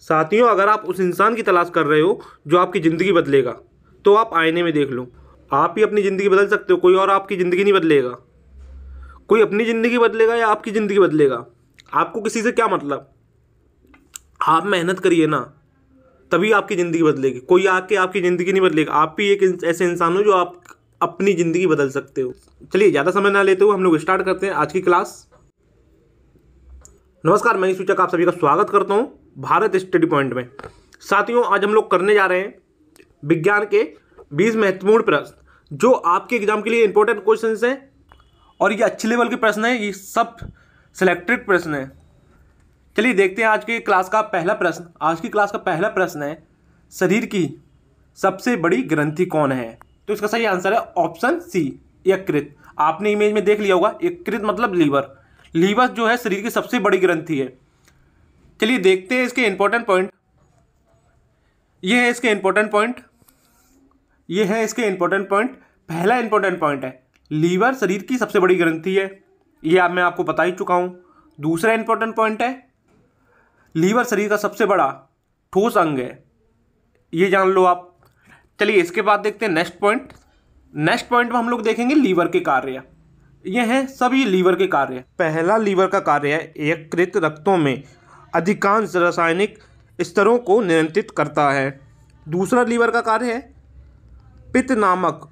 साथियों, अगर आप उस इंसान की तलाश कर रहे हो जो आपकी ज़िंदगी बदलेगा, तो आप आईने में देख लो। आप ही अपनी ज़िंदगी बदल सकते हो, कोई और आपकी ज़िंदगी नहीं बदलेगा। कोई अपनी ज़िंदगी बदलेगा या आपकी ज़िंदगी बदलेगा, आपको किसी से क्या मतलब। आप मेहनत करिए ना, तभी आपकी ज़िंदगी बदलेगी। कोई आके आपकी ज़िंदगी नहीं बदलेगा। आप ही एक ऐसे इंसान हो जो आप अपनी ज़िंदगी बदल सकते हो। चलिए, ज़्यादा समय ना लेते हुए हम लोग स्टार्ट करते हैं आज की क्लास। नमस्कार, मैं सूचक आप सभी का स्वागत करता हूं भारत स्टडी पॉइंट में। साथियों, आज हम लोग करने जा रहे हैं विज्ञान के 20 महत्वपूर्ण प्रश्न जो आपके एग्जाम के लिए इंपॉर्टेंट क्वेश्चंस हैं और ये अच्छे लेवल के प्रश्न हैं। ये सब सिलेक्टेड प्रश्न हैं। चलिए देखते हैं आज की क्लास का पहला प्रश्न। आज की क्लास का पहला प्रश्न है, शरीर की सबसे बड़ी ग्रंथि कौन है? तो इसका सही आंसर है ऑप्शन सी, यकृत। आपने इमेज में देख लिया होगा, यकृत मतलब लीवर। लीवर जो है शरीर की सबसे बड़ी ग्रंथि है। चलिए देखते हैं इसके इंपॉर्टेंट पॉइंट। ये है इसके इंपॉर्टेंट पॉइंट। पहला इंपॉर्टेंट पॉइंट है, लीवर शरीर की सबसे बड़ी ग्रंथि है। ये मैं आपको बता ही चुका हूं। दूसरा इंपॉर्टेंट पॉइंट है, लीवर शरीर का सबसे बड़ा ठोस अंग है। ये जान लो आप। चलिए इसके बाद देखते हैं नेक्स्ट पॉइंट। नेक्स्ट पॉइंट में हम लोग देखेंगे लीवर के कार्य। ये हैं सभी लीवर के कार्य। पहला लीवर का कार्य है, यकृत रक्तों में अधिकांश रासायनिक स्तरों को नियंत्रित करता है। दूसरा लीवर का कार्य है, पित्त नामक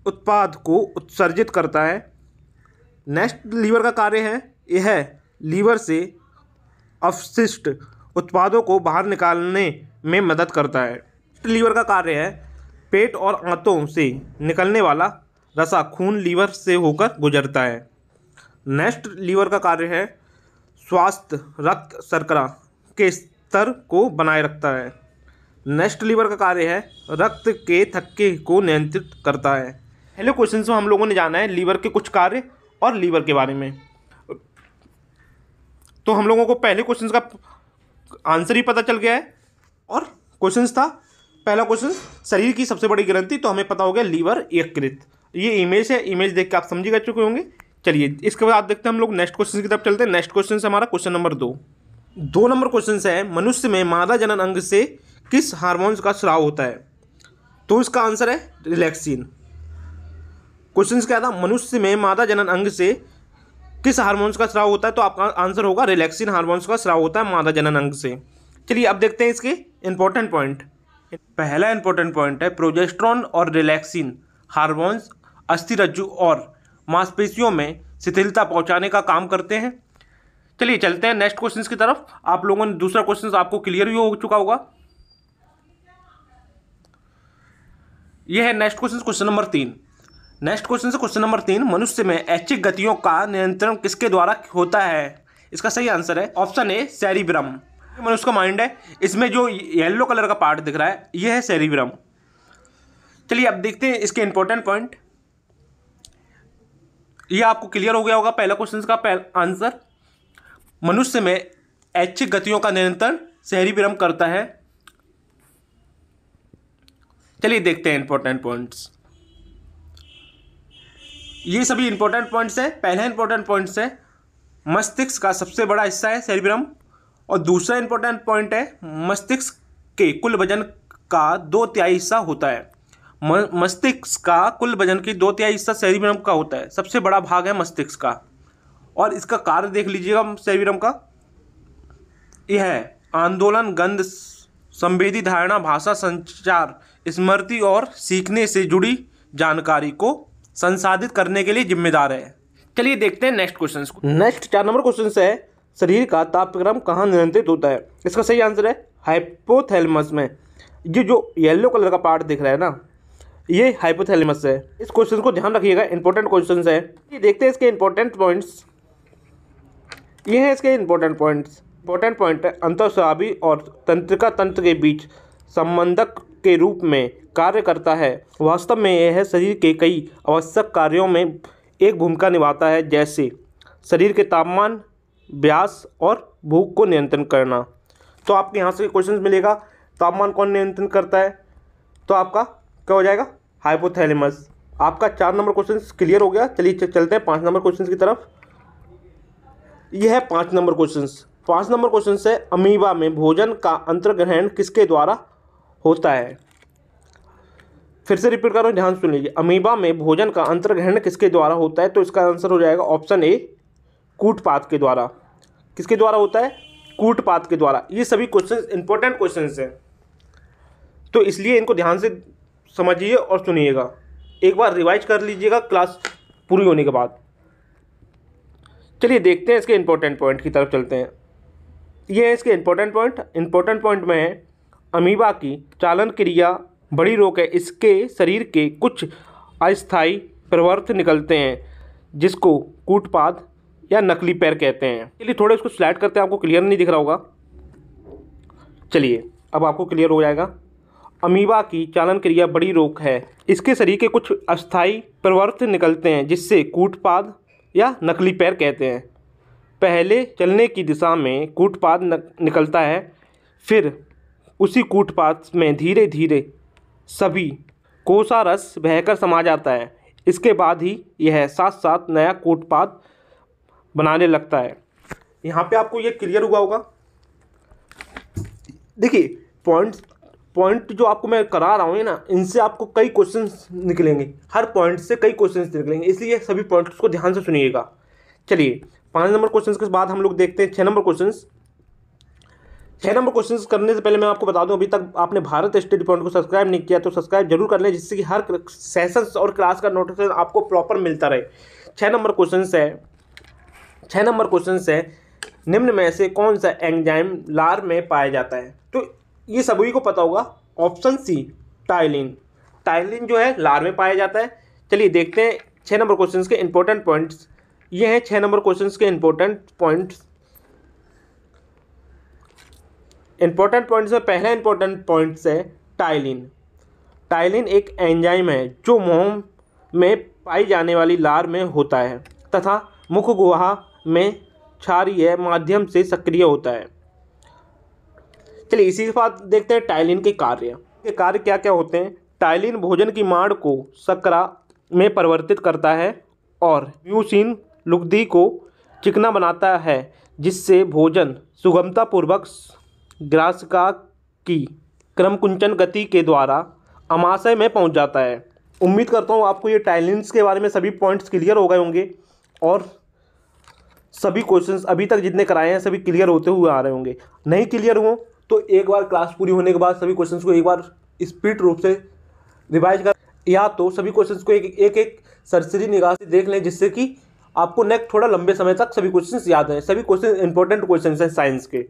उत्पाद को उत्सर्जित करता है। नेक्स्ट लीवर का कार्य है, यह लीवर से अपशिष्ट उत्पादों को बाहर निकालने में मदद करता है। लीवर का कार्य है, पेट और आंतों से निकलने वाला रसा खून लीवर से होकर गुजरता है। नेक्स्ट लीवर का कार्य है, स्वास्थ्य रक्त शर्करा के स्तर को बनाए रखता है। नेक्स्ट लीवर का कार्य है, रक्त के थक्के को नियंत्रित करता है। पहले क्वेश्चन में हम लोगों ने जाना है लीवर के कुछ कार्य और लीवर के बारे में। तो हम लोगों को पहले क्वेश्चन का आंसर ही पता चल गया है। और क्वेश्चन था, पहला क्वेश्चन शरीर की सबसे बड़ी ग्रंथि, तो हमें पता हो गया लीवर, यकृत। ये इमेज है, इमेज देख के आप समझ गए चुके होंगे। चलिए इसके बाद देखते हैं हम लोग नेक्स्ट क्वेश्चन की तरफ चलते हैं। नेक्स्ट क्वेश्चन से हमारा क्वेश्चन नंबर 2 नंबर क्वेश्चन से है, मनुष्य में मादा जनन अंग से किस हार्मोन का स्राव होता है? तो इसका आंसर है रिलैक्सिन। क्वेश्चन क्या था, मनुष्य में मादा जनन अंग से किस हार्मोन्स का स्राव होता है? तो आपका आंसर होगा रिलैक्सिन हार्मोन्स का स्राव होता है मादा जनन अंग से। चलिए अब देखते हैं इसके इंपॉर्टेंट पॉइंट। पहला इंपॉर्टेंट पॉइंट है, प्रोजेस्टेरोन और रिलैक्सिन हार्मोन्स अस्थिरज्जु और मांसपेशियों में शिथिलता पहुंचाने का काम करते हैं। चलिए चलते हैं नेक्स्ट क्वेश्चन की तरफ। आप लोगों ने दूसरा क्वेश्चन आपको क्लियर भी हो चुका होगा। यह है next question, question number 3। Next question से क्वेश्चन नंबर 3, मनुष्य में ऐच्छिक गतियों का नियंत्रण किसके द्वारा होता है? इसका सही आंसर है ऑप्शन ए, सेरिब्रम। मनुष्य का माइंड है, इसमें जो येलो कलर का पार्ट दिख रहा है यह है सेरिब्रम। चलिए अब देखते हैं इसके इंपॉर्टेंट पॉइंट। ये आपको क्लियर हो गया होगा पहला क्वेश्चन का आंसर। मनुष्य में ऐच्छिक गतियों का नियंत्रण सेरिब्रम करता है। चलिए देखते हैं इंपॉर्टेंट पॉइंट्स। ये सभी इंपॉर्टेंट पॉइंट्स हैं। पहला इंपॉर्टेंट पॉइंट्स है, मस्तिष्क का सबसे बड़ा हिस्सा है सेरिब्रम। और दूसरा इंपॉर्टेंट पॉइंट है, मस्तिष्क के कुल वजन का 2/3 हिस्सा होता है। मस्तिष्क का कुल वजन की 2/3 हिस्सा सेरिब्रम का होता है। सबसे बड़ा भाग है मस्तिष्क का। और इसका कार्य देख लीजिएगा सेरिब्रम का। यह है आंदोलन, गंध, संवेदी, धारणा, भाषा, संचार, स्मृति और सीखने से जुड़ी जानकारी को संसाधित करने के लिए जिम्मेदार है। चलिए देखते हैं नेक्स्ट क्वेश्चन को। नेक्स्ट 4 नंबर क्वेश्चन से है, शरीर का तापक्रम कहाँ नियंत्रित होता है? इसका सही आंसर है हाइपोथैलेमस में। ये जो येलो कलर का पार्ट दिख रहा है ना, ये हाइपोथैलेमस है। इस क्वेश्चन को ध्यान रखिएगा, इंपॉर्टेंट क्वेश्चन है। ये देखते हैं इसके इंपॉर्टेंट पॉइंट्स। ये है इसके इंपॉर्टेंट पॉइंट्स। इंपॉर्टेंट पॉइंट है, अंतःस्रावी और तंत्रिका तंत्र के बीच संबंधक के रूप में कार्य करता है। वास्तव में यह शरीर के कई आवश्यक कार्यों में एक भूमिका निभाता है, जैसे शरीर के तापमान, व्यास और भूख को नियंत्रण करना। तो आपके यहाँ से क्वेश्चन मिलेगा, तापमान कौन नियंत्रण करता है? तो आपका क्या हो जाएगा? हाइपोथैलेमस। आपका 4 नंबर क्वेश्चन क्लियर हो गया। चलिए चलते हैं 5 नंबर क्वेश्चन की तरफ। यह है 5 नंबर क्वेश्चन। 5 नंबर क्वेश्चन है, अमीबा में भोजन का अंतर्ग्रहण किसके द्वारा होता है। फिर से रिपीट कर रहा हूँ, ध्यान सुन लीजिए। अमीबा में भोजन का अंतर्ग्रहण किसके द्वारा होता है, तो इसका आंसर हो जाएगा ऑप्शन ए, कूटपाद के द्वारा। किसके द्वारा होता है, कूटपाद के द्वारा। ये सभी क्वेश्चन इंपॉर्टेंट क्वेश्चन हैं, तो इसलिए इनको ध्यान से समझिए और सुनिएगा। एक बार रिवाइज कर लीजिएगा क्लास पूरी होने के बाद। चलिए देखते हैं इसके इंपॉर्टेंट पॉइंट की तरफ चलते हैं। ये है इसके इंपॉर्टेंट पॉइंट। इंपॉर्टेंट पॉइंट में है, अमीबा की चालन क्रिया बड़ी रोग है, इसके शरीर के कुछ अस्थायी प्रवर्त निकलते हैं जिसको कूटपाद या नकली पैर कहते हैं। चलिए थोड़े इसको स्लाइड करते हैं, आपको क्लियर नहीं दिख रहा होगा। चलिए अब आपको क्लियर हो जाएगा। अमीबा की चालन क्रिया बड़ी रोग है, इसके शरीर के कुछ अस्थायी प्रवर्त निकलते हैं जिससे कूटपाद या नकली पैर कहते हैं। पहले चलने की दिशा में कूटपाद निकलता है, फिर उसी कूटपाद में धीरे धीरे सभी कोषारस बहकर समा जाता है। इसके बाद ही यह साथ साथ नया कूटपाद बनाने लगता है। यहाँ पे आपको ये क्लियर हुआ होगा। देखिए पॉइंट जो आपको मैं करा रहा हूँ ना, इनसे आपको कई क्वेश्चंस निकलेंगे, हर पॉइंट से कई क्वेश्चंस निकलेंगे, इसलिए सभी पॉइंट्स को ध्यान से सुनिएगा। चलिए 5 नंबर क्वेश्चन के बाद हम लोग देखते हैं 6 नंबर क्वेश्चन। 6 नंबर क्वेश्चन करने से पहले मैं आपको बता दूं, अभी तक आपने भारत स्टडी पॉइंट को सब्सक्राइब नहीं किया तो सब्सक्राइब जरूर कर लें, जिससे कि हर सेशंस और क्लास का नोटिफिकेशन आपको प्रॉपर मिलता रहे। 6 नंबर क्वेश्चन है, निम्न में से कौन सा एंजाइम लार में पाया जाता है। तो ये सभी को पता होगा, ऑप्शन सी टाइलिन। टाइलिन जो है लार में पाया जाता है। चलिए देखते हैं 6 नंबर क्वेश्चन के इंपॉर्टेंट पॉइंट्स। ये हैं 6 नंबर क्वेश्चन के इंपॉर्टेंट पॉइंट्स में पहला इंपॉर्टेंट पॉइंट्स है टाइलिन। टाइलिन एक एंजाइम है जो मोम में पाई जाने वाली लार में होता है तथा मुख गुहा में क्षारीय माध्यम से सक्रिय होता है। चलिए इसी के बाद देखते हैं टाइलिन के कार्य। क्या क्या होते हैं। टाइलिन भोजन की माड़ को शर्करा में परिवर्तित करता है और म्यूसिन लुगदी को चिकना बनाता है, जिससे भोजन सुगमतापूर्वक ग्रासिका की क्रमकुंचन गति के द्वारा अमाशय में पहुंच जाता है। उम्मीद करता हूं आपको ये टाइलिन्स के बारे में सभी पॉइंट्स क्लियर हो गए होंगे और सभी क्वेश्चंस अभी तक जितने कराए हैं सभी क्लियर होते हुए आ रहे होंगे। नहीं क्लियर हो तो एक बार क्लास पूरी होने के बाद सभी क्वेश्चंस को एक बार स्पीड रूप से रिवाइज कर, या तो सभी क्वेश्चंस को एक सरसरी निगाह से देख लें, जिससे कि आपको नेक्स्ट थोड़ा लंबे समय तक सभी क्वेश्चंस याद हैं। सभी क्वेश्चन इंपॉर्टेंट क्वेश्चंस हैं साइंस के।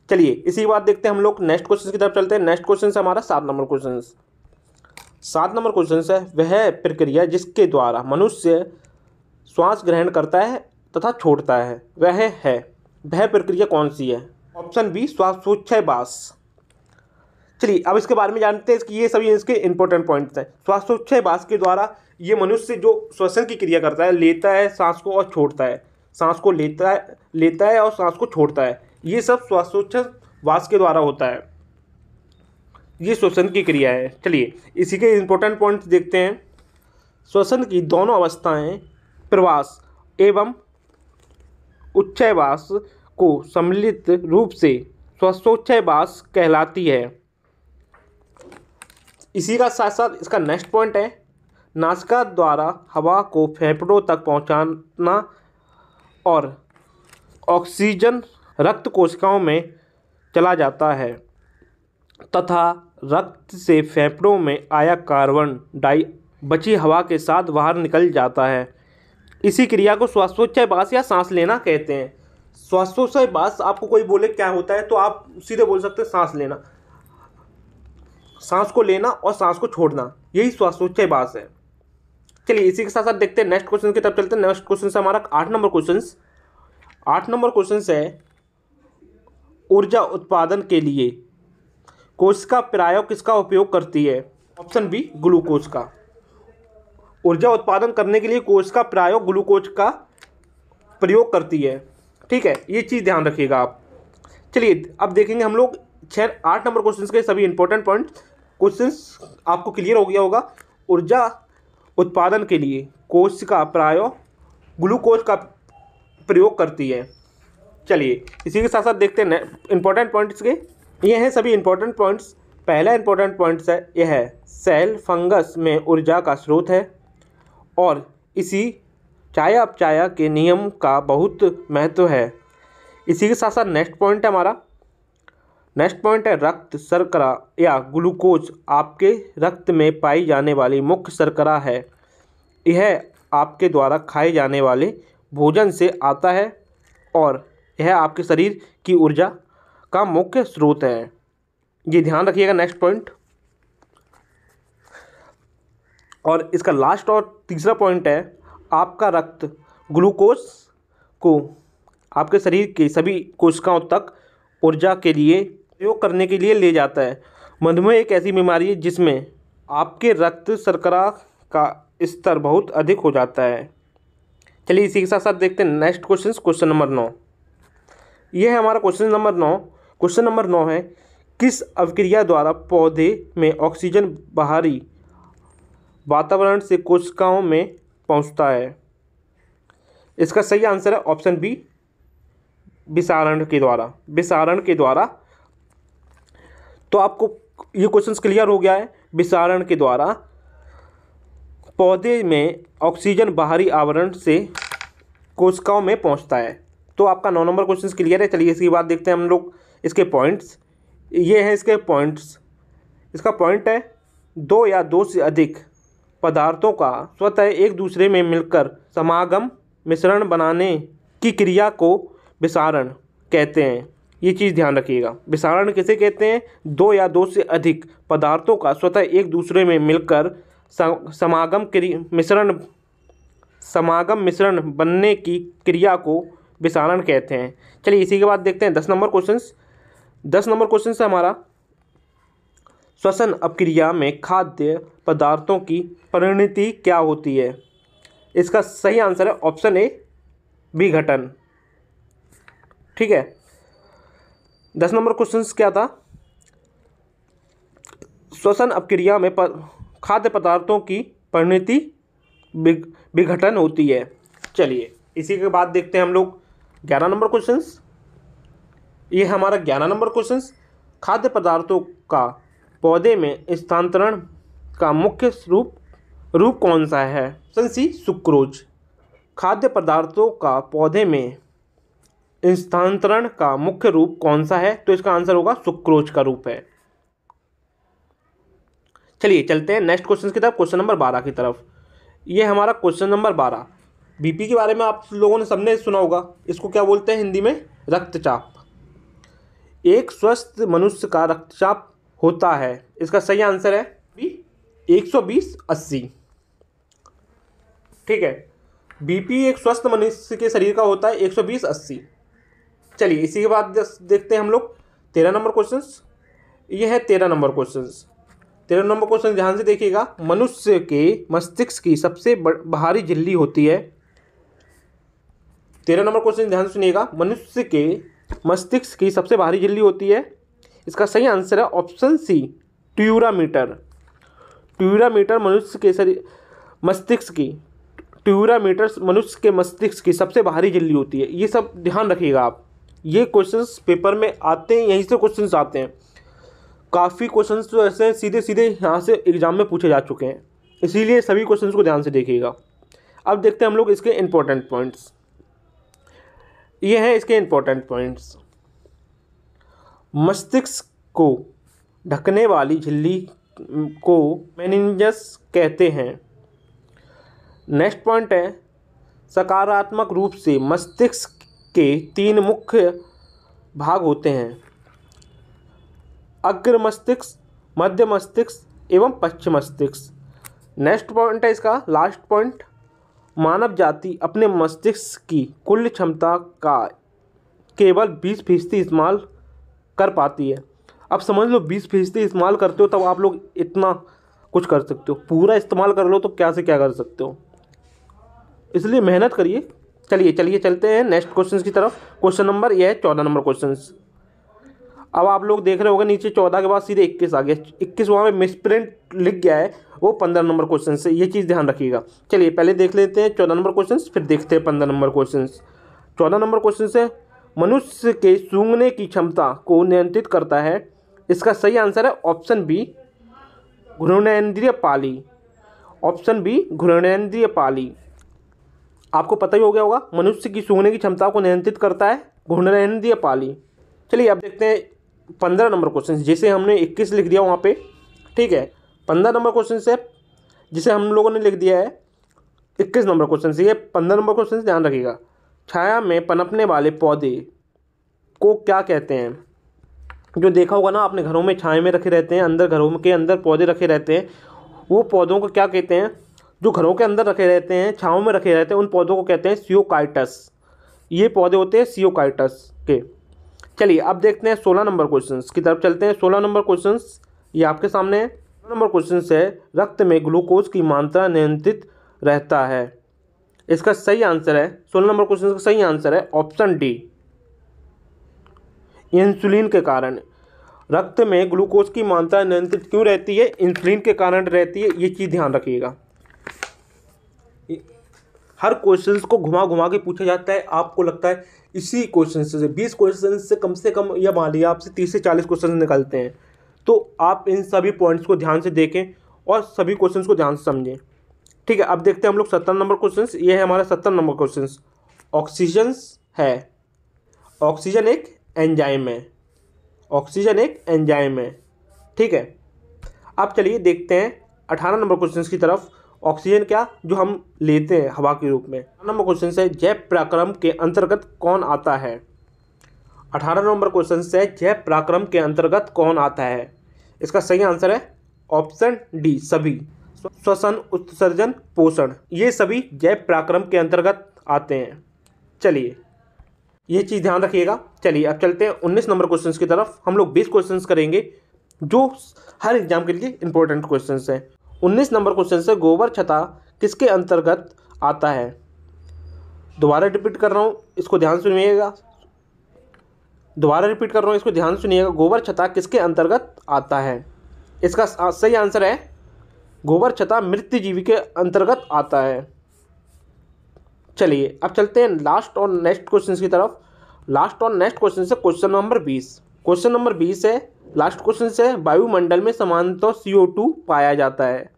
चलिए इसी बात देखते हैं हम लोग नेक्स्ट क्वेश्चन की तरफ चलते हैं। नेक्स्ट क्वेश्चन है हमारा 7 नंबर क्वेश्चन। 7 नंबर क्वेश्चन है, वह प्रक्रिया जिसके द्वारा मनुष्य श्वास ग्रहण करता है तथा छोड़ता है वह प्रक्रिया कौन सी है। ऑप्शन बी श्वासोच्छवास। चलिए अब इसके बारे में जानते हैं कि ये सभी इसके इंपॉर्टेंट पॉइंट्स हैं। श्वासोच्छवास के द्वारा ये मनुष्य जो श्वसन की क्रिया करता है, लेता है सांस को और छोड़ता है, सांस को लेता है और सांस को छोड़ता है, ये सब श्वासोच्छवास के द्वारा होता है। ये श्वसन की क्रिया है। चलिए इसी के इंपॉर्टेंट पॉइंट्स देखते हैं। श्वसन की दोनों अवस्थाएं प्रवास एवं उच्छवास को सम्मिलित रूप से श्वासोच्छवास कहलाती है। इसी का साथ साथ इसका नेक्स्ट पॉइंट है, नासिका द्वारा हवा को फेफड़ों तक पहुंचाना और ऑक्सीजन रक्त कोशिकाओं में चला जाता है तथा रक्त से फेफड़ों में आया कार्बन डाई बची हवा के साथ बाहर निकल जाता है। इसी क्रिया को श्वासोच्छवास या सांस लेना कहते हैं। श्वासोच्छवास आपको कोई बोले क्या होता है तो आप सीधे बोल सकते हैं सांस लेना, सांस को लेना और सांस को छोड़ना, यही श्वासोच्छवास है। चलिए इसी के साथ साथ देखते हैं नेक्स्ट क्वेश्चन की तरफ चलते हैं। नेक्स्ट क्वेश्चन है हमारा 8 नंबर क्वेश्चन। 8 नंबर क्वेश्चन है, ऊर्जा उत्पादन के लिए कोशिका प्राय किसका उपयोग करती है। ऑप्शन बी ग्लूकोज का। ऊर्जा उत्पादन करने के लिए कोशिका प्राय ग्लूकोज का प्रयोग करती है। ठीक है, ये चीज़ ध्यान रखिएगा आप। चलिए अब देखेंगे हम लोग 8 नंबर क्वेश्चन के सभी इंपॉर्टेंट पॉइंट। क्वेश्चंस आपको क्लियर हो गया होगा। ऊर्जा उत्पादन के लिए कोशिका प्राय ग्लूकोज का प्रयोग करती है। चलिए इसी के साथ साथ देखते हैं इंपॉर्टेंट पॉइंट्स के। ये हैं सभी इंपॉर्टेंट पॉइंट्स। पहला इंपॉर्टेंट पॉइंट्स है यह है सेल फंगस में ऊर्जा का स्रोत है और इसी चयापचय के नियम का बहुत महत्व है। इसी के साथ साथ नेक्स्ट पॉइंट है हमारा, नेक्स्ट पॉइंट है रक्त शर्करा या ग्लूकोज आपके रक्त में पाई जाने वाली मुख्य शर्करा है। यह आपके द्वारा खाए जाने वाले भोजन से आता है और यह आपके शरीर की ऊर्जा का मुख्य स्रोत है। ये ध्यान रखिएगा नेक्स्ट पॉइंट। और इसका लास्ट और तीसरा पॉइंट है आपका रक्त ग्लूकोज को आपके शरीर के सभी कोशिकाओं तक ऊर्जा के लिए प्रयोग करने के लिए ले जाता है। मधुमेह एक ऐसी बीमारी है जिसमें आपके रक्त शर्करा का स्तर बहुत अधिक हो जाता है। चलिए इसी के साथ साथ देखते हैं नेक्स्ट क्वेश्चन, क्वेश्चन नंबर 9। यह है हमारा क्वेश्चन नंबर 9। क्वेश्चन नंबर 9 है किस अभिक्रिया द्वारा पौधे में ऑक्सीजन बाहरी वातावरण से कोशिकाओं में पहुंचता है। इसका सही आंसर है ऑप्शन बी, विषारण के द्वारा। विषारण के द्वारा। तो आपको ये क्वेश्चन क्लियर हो गया है। विषारण के द्वारा पौधे में ऑक्सीजन बाहरी आवरण से कोशिकाओं में पहुंचता है। तो आपका 9 नंबर क्वेश्चन क्लियर है। चलिए इसके बाद देखते हैं हम लोग इसके पॉइंट्स। ये हैं इसके पॉइंट्स। इसका पॉइंट है 2 या 2 से अधिक पदार्थों का स्वतः एक दूसरे में मिलकर समागम मिश्रण बनाने की क्रिया को विषारण कहते हैं। ये चीज़ ध्यान रखिएगा। विषारण किसे कहते हैं? 2 या 2 से अधिक पदार्थों का स्वतः एक दूसरे में मिलकर समागम मिश्रण बनने की क्रिया को विषारण कहते हैं। चलिए इसी के बाद देखते हैं 10 नंबर क्वेश्चन। 10 नंबर क्वेश्चन से हमारा श्वसन अभिक्रिया में खाद्य पदार्थों की परिणति क्या होती है। इसका सही आंसर है ऑप्शन ए, विघटन। ठीक है। 10 नंबर क्वेश्चन क्या था? श्वसन अभिक्रिया में खाद्य पदार्थों की परिणति विघटन होती है। चलिए इसी के बाद देखते हैं हम लोग 11 नंबर क्वेश्चन। ये हमारा 11 नंबर क्वेश्चन। खाद्य पदार्थों का पौधे में स्थानांतरण का मुख्य रूप कौन सा है? Option C, sucrose. खाद्य पदार्थों का पौधे में स्थानांतरण का मुख्य रूप कौन सा है? तो इसका आंसर होगा सुक्रोज का रूप है। चलिए चलते हैं नेक्स्ट क्वेश्चन की तरफ, क्वेश्चन नंबर 12 की तरफ। ये हमारा क्वेश्चन नंबर 12। बीपी के बारे में आप लोगों ने सबने सुना होगा। इसको क्या बोलते हैं हिंदी में? रक्तचाप। एक स्वस्थ मनुष्य का रक्तचाप होता है। इसका सही आंसर है बी, 120/80। ठीक है। बीपी एक स्वस्थ मनुष्य के शरीर का होता है 120/80। चलिए इसी के बाद देखते हैं हम लोग 13 नंबर क्वेश्चन। ये है 13 नंबर क्वेश्चन। 13 नंबर क्वेश्चन ध्यान से देखिएगा। मनुष्य के मस्तिष्क की सबसे बाहरी झिल्ली होती है। 13 नंबर क्वेश्चन ध्यान से सुनिएगा। मनुष्य के मस्तिष्क की सबसे बाहरी झिल्ली होती है। इसका सही आंसर है ऑप्शन सी, ट्यूरामीटर। ट्यूरामीटर मनुष्य के मस्तिष्क की ट्यूरामीटर मनुष्य के मस्तिष्क की सबसे बाहरी झिल्ली होती है। ये सब ध्यान रखिएगा आप। ये क्वेश्चंस पेपर में आते हैं, यहीं से क्वेश्चंस आते हैं। काफ़ी क्वेश्चंस तो ऐसे सीधे सीधे यहाँ से एग्जाम में पूछे जा चुके हैं, इसीलिए सभी क्वेश्चंस को ध्यान से देखिएगा। अब देखते हैं हम लोग इसके इम्पोर्टेंट पॉइंट्स। ये हैं इसके इम्पोर्टेंट पॉइंट्स। मस्तिष्क को ढकने वाली झिल्ली को मेनिंजस कहते हैं। नेक्स्ट पॉइंट है सकारात्मक रूप से मस्तिष्क के 3 मुख्य भाग होते हैं, अग्र मस्तिष्क, मध्य मस्तिष्क एवं पश्च मस्तिष्क। नेक्स्ट पॉइंट है इसका लास्ट पॉइंट, मानव जाति अपने मस्तिष्क की कुल क्षमता का केवल 20% इस्तेमाल कर पाती है। अब समझ लो 20% इस्तेमाल करते हो तब आप लोग इतना कुछ कर सकते हो। पूरा इस्तेमाल कर लो तो क्या से क्या कर सकते हो, इसलिए मेहनत करिए। चलिए चलते हैं नेक्स्ट क्वेश्चन की तरफ। क्वेश्चन नंबर यह है 14 नंबर क्वेश्चन। अब आप लोग देख रहे होंगे नीचे 14 के बाद सीधे 21 आ गया। 21 वहाँ में मिसप्रिंट लिख गया है, वो 15 नंबर क्वेश्चन से। ये चीज़ ध्यान रखिएगा। चलिए पहले देख लेते हैं 14 नंबर क्वेश्चन, फिर देखते हैं 15 नंबर क्वेश्चन। 14 नंबर क्वेश्चन से मनुष्य के सूंघने की क्षमता को नियंत्रित करता है? इसका सही आंसर है ऑप्शन बी, घ्राणेंद्रिय पाली। ऑप्शन बी, घ्राणेंद्रिय पाली। आपको पता ही हो गया होगा, मनुष्य की सूंघने की क्षमता को नियंत्रित करता है घ्राणेंद्रिय पाली। चलिए अब देखते हैं 15 नंबर क्वेश्चन, जिसे हमने 21 लिख दिया वहाँ पे, ठीक है। 15 नंबर क्वेश्चन से जिसे हम लोगों ने लिख दिया है 21 नंबर क्वेश्चन से, ये 15 नंबर क्वेश्चन से ध्यान रखिएगा। छाया में पनपने वाले पौधे को क्या कहते हैं? जो देखा होगा ना आपने, घरों में छाया में रखे रहते हैं, अंदर घरों के अंदर पौधे रखे रहते हैं, वो पौधों को क्या कहते हैं? जो घरों के अंदर रखे रहते हैं, छाँव में रखे रहते हैं, उन पौधों को कहते हैं सियोकाइटस। ये पौधे होते हैं सियोकाइटस के। चलिए अब देखते हैं 16 नंबर क्वेश्चन की तरफ चलते हैं। 16 नंबर क्वेश्चन ये आपके सामने है। 16 नंबर क्वेश्चन है, रक्त में ग्लूकोज की मात्रा नियंत्रित रहता है? इसका सही आंसर है, 16 नंबर क्वेश्चन का सही आंसर है ऑप्शन डी, इंसुलिन के कारण। रक्त में ग्लूकोज की मात्रा नियंत्रित क्यों रहती है? इंसुलिन के कारण रहती है, ये चीज़ ध्यान रखिएगा। हर क्वेश्चन को घुमा घुमा के पूछा जाता है, आपको लगता है इसी क्वेश्चन से 20 क्वेश्चन से कम या मान लिया आपसे 30 से 40 क्वेश्चन निकलते हैं। तो आप इन सभी पॉइंट्स को ध्यान से देखें और सभी क्वेश्चन को ध्यान से समझें, ठीक है। अब देखते हैं हम लोग 17 नंबर क्वेश्चन। ये है हमारा 17 नंबर क्वेश्चन। ऑक्सीजन है, ऑक्सीजन एक एंजाइम है, ऑक्सीजन एक एंजाइम है, ठीक है। अब चलिए देखते हैं 18 नंबर क्वेश्चन की तरफ। ऑक्सीजन क्या? जो हम लेते हैं हवा के रूप में। 18 नंबर क्वेश्चन से जैव पराक्रम के अंतर्गत कौन आता है? 18 नंबर क्वेश्चन से जैव पराक्रम के अंतर्गत कौन आता है? इसका सही आंसर है ऑप्शन डी, सभी। श्वसन, उत्सर्जन, पोषण, ये सभी जैव पराक्रम के अंतर्गत आते हैं। चलिए ये चीज़ ध्यान रखिएगा। चलिए अब चलते हैं 19 नंबर क्वेश्चन की तरफ। हम लोग 20 क्वेश्चन करेंगे जो हर एग्जाम के लिए इंपॉर्टेंट क्वेश्चन हैं। 19 नंबर क्वेश्चन से गोबर छत्ता किसके अंतर्गत आता है? दोबारा रिपीट कर रहा हूँ, इसको ध्यान सुनिएगा। दोबारा रिपीट कर रहा हूँ, इसको ध्यान सुनिएगा। गोबर छत्ता किसके अंतर्गत आता है? इसका सही आंसर है गोबर छत्ता मृत जीवी के अंतर्गत आता है। चलिए अब चलते हैं लास्ट और नेक्स्ट क्वेश्चन की तरफ। लास्ट और नेक्स्ट क्वेश्चन से क्वेश्चन नंबर 20। क्वेश्चन नंबर 20 है, लास्ट क्वेश्चन से वायुमंडल में सामान्यतः CO2 पाया जाता है।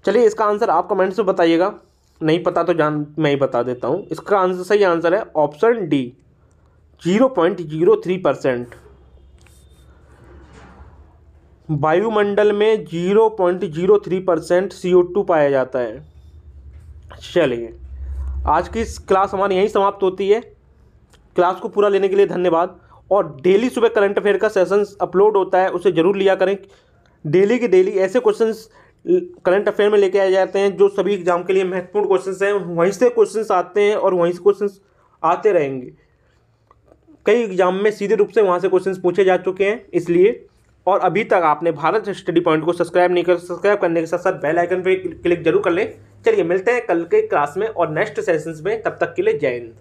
चलिए इसका आंसर आप कमेंट से बताइएगा, नहीं पता तो मैं ही बता देता हूँ। इसका आंसर सही आंसर है ऑप्शन डी, 0.03%। वायुमंडल में 0.03% CO2 पाया जाता है। चलिए आज की इस क्लास हमारी यहीं समाप्त होती है। क्लास को पूरा लेने के लिए धन्यवाद। और डेली सुबह करंट अफेयर का सेशन अपलोड होता है, उसे ज़रूर लिया करें। डेली के डेली ऐसे क्वेश्चंस करंट अफेयर में लेके आए जाते हैं जो सभी एग्जाम के लिए महत्वपूर्ण क्वेश्चंस हैं। वहीं से क्वेश्चंस आते हैं और वहीं से क्वेश्चंस आते रहेंगे। कई एग्जाम में सीधे रूप से वहाँ से क्वेश्चंस पूछे जा चुके हैं, इसलिए। और अभी तक आपने भारत स्टडी पॉइंट को सब्सक्राइब नहीं कर, सब्सक्राइब करने के साथ साथ बेल आइकन पर क्लिक जरूर कर लें। चलिए मिलते हैं कल के क्लास में और नेक्स्ट सेशंस में, तब तक के लिए जय हिंद।